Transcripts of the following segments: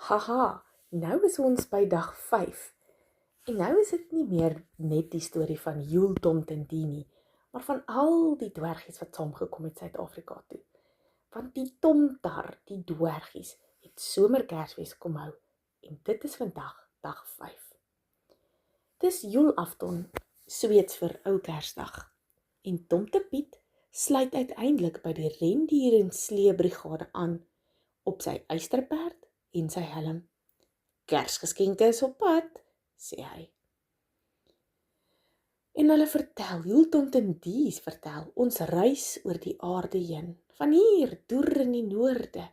Haha, nou is ons by dag 5. En nou is dit nie meer net die storie van Joel, Tom en Die nie, maar van al die dwergies wat saamgekom het Suid-Afrika toe. Want die Tomtar, die dwergies, het somerkersfees kom hou en dit is vandag dag 5. Dis Joelafton, Sweeds vir ou Kersdag. En Tomte Piet sluit uiteindelik by die rendier en sleebrigade aan op sy eysterperd en sy helm. Kersgeskenke is op pad, sê hy. En hulle vertel, Joeltont en Dies vertel, ons reis oor die aarde heen, van hier, deur in die noorde.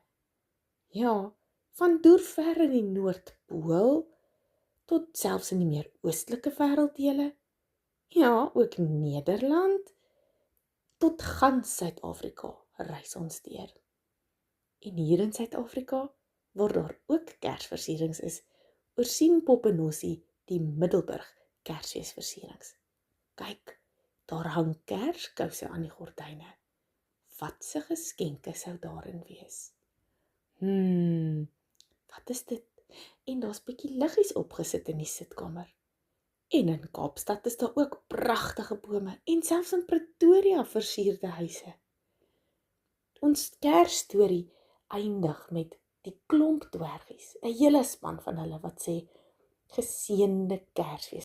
Ja, van deur ver in die Noordpool, tot selfs in die meer oostelike wêrelddele. Ja, ook Nederland, tot gans Suid-Afrika reis ons deur. En hier in Suid-Afrika, waar daar ook kersversierings is, oorsien Poppenossie die Middelburg Kersfeesversierings. Kyk, daar hang kerskouse aan die gordyne. Watse geskenke sou daarin wees? Wat is dit? En daar's bietjie liggies opgesit in die sitkamer. En in Kaapstad is daar ook pragtige bome en selfs in Pretoria versierde huise. Ons Kersstorie eindig met die klomp dwergies, 'n hele span van hulle wat sê, geseënde Kersfees